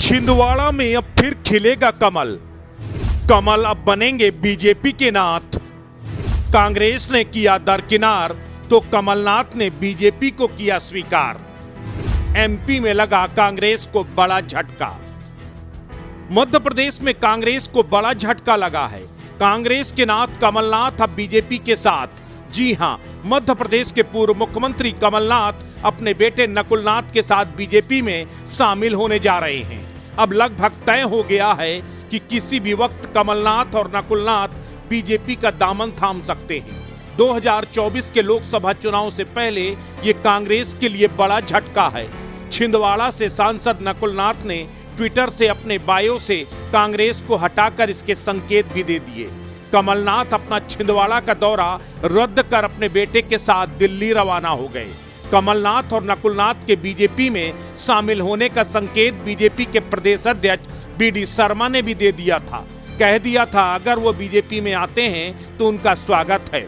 छिंदवाड़ा में अब फिर खिलेगा कमल। कमल अब बनेंगे बीजेपी के नाथ। कांग्रेस ने किया दरकिनार तो कमलनाथ ने बीजेपी को किया स्वीकार। एमपी में लगा कांग्रेस को बड़ा झटका। मध्य प्रदेश में कांग्रेस को बड़ा झटका लगा है। कांग्रेस के नाथ कमलनाथ अब बीजेपी के साथ। जी हां, मध्य प्रदेश के पूर्व मुख्यमंत्री कमलनाथ अपने बेटे नकुलनाथ के साथ बीजेपी में शामिल होने जा रहे हैं। अब लगभग तय हो गया है कि किसी भी वक्त कमलनाथ और नकुलनाथ बीजेपी का दामन थाम सकते हैं। 2024 के लोकसभा चुनाव से पहले ये कांग्रेस के लिए बड़ा झटका है। छिंदवाड़ा से सांसद नकुलनाथ ने ट्विटर से अपने बायो से कांग्रेस को हटाकर इसके संकेत भी दे दिए। कमलनाथ अपना छिंदवाड़ा का दौरा रद्द कर अपने बेटे के साथ दिल्ली रवाना हो गए। कमलनाथ और नकुलनाथ के बीजेपी में शामिल होने का संकेत बीजेपी के प्रदेश अध्यक्ष बीडी शर्मा ने भी दे दिया था। कह दिया था अगर वो बीजेपी में आते हैं तो उनका स्वागत है।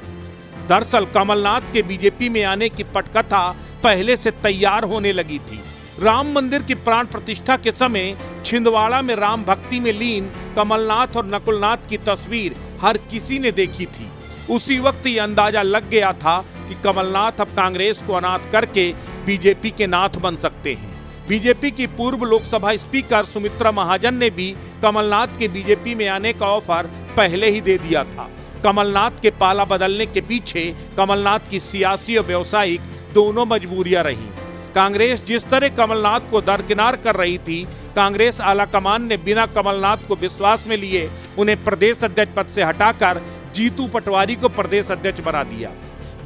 दरअसल कमलनाथ के बीजेपी में आने की पटकथा पहले से तैयार होने लगी थी। राम मंदिर की प्राण प्रतिष्ठा के समय छिंदवाड़ा में राम भक्ति में लीन कमलनाथ और नकुलनाथ की तस्वीर हर किसी ने देखी थी। उसी वक्त ये अंदाजा लग गया था कि कमलनाथ अब कांग्रेस को अनाथ करके बीजेपी के नाथ बन सकते हैं। बीजेपी की पूर्व लोकसभा स्पीकर सुमित्रा महाजन ने भी कमलनाथ के बीजेपी में आने का ऑफर पहले ही दे दिया था। कमलनाथ के पाला बदलने के पीछे कमलनाथ की सियासी और व्यावसायिक दोनों मजबूरियां रहीं। कांग्रेस जिस तरह कमलनाथ को दरकिनार कर रही थी, कांग्रेस आलाकमान ने बिना कमलनाथ को विश्वास में लिए उन्हें प्रदेश अध्यक्ष पद से हटाकर जीतू पटवारी को प्रदेश अध्यक्ष बना दिया।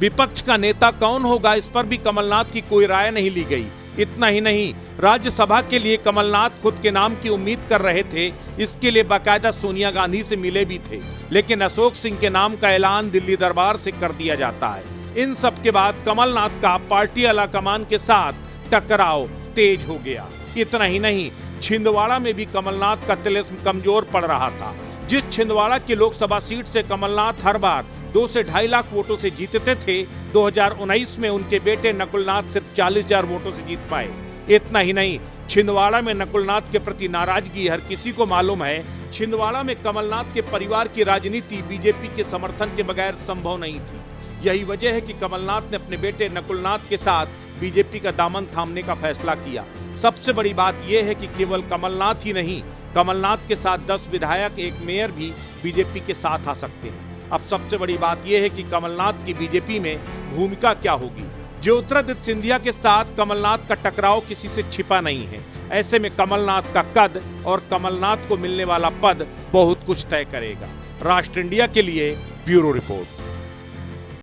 विपक्ष का नेता कौन होगा, इस पर भी कमलनाथ की कोई राय नहीं ली गई। इतना ही नहीं, राज्यसभा के लिए कमलनाथ खुद के नाम की उम्मीद कर रहे थे। इसके लिए बाकायदा सोनिया गांधी से मिले भी थे, लेकिन अशोक सिंह के नाम का ऐलान दिल्ली दरबार से कर दिया जाता है। इन सब के बाद कमलनाथ का पार्टी आलाकमान के साथ टकराव तेज हो गया। इतना ही नहीं, छिंदवाड़ा में भी कमलनाथ का तिलिस्म कमजोर पड़ रहा था। जिस छिंदवाड़ा की लोकसभा सीट से कमलनाथ हर बार 2 से 2.5 लाख वोटों से जीतते थे, 2019 में उनके बेटे नकुलनाथ सिर्फ 40,000 वोटों से जीत पाए। इतना ही नहीं, छिंदवाड़ा में नकुलनाथ के प्रति नाराजगी हर किसी को मालूम है। छिंदवाड़ा में कमलनाथ के परिवार की राजनीति बीजेपी के समर्थन के बगैर संभव नहीं थी। यही वजह है कि कमलनाथ ने अपने बेटे नकुलनाथ के साथ बीजेपी का दामन थामने का फैसला किया। सबसे बड़ी बात यह है कि केवल कमलनाथ ही नहीं, कमलनाथ के साथ 10 विधायक, एक मेयर भी बीजेपी के साथ आ सकते हैं। अब सबसे बड़ी बात यह है कि कमलनाथ की बीजेपी में भूमिका क्या होगी। ज्योतिरादित्य सिंधिया के साथ कमलनाथ का टकराव किसी से छिपा नहीं है। ऐसे में कमलनाथ का कद और कमलनाथ को मिलने वाला पद बहुत कुछ तय करेगा। राष्ट्र इंडिया के लिए ब्यूरो रिपोर्ट।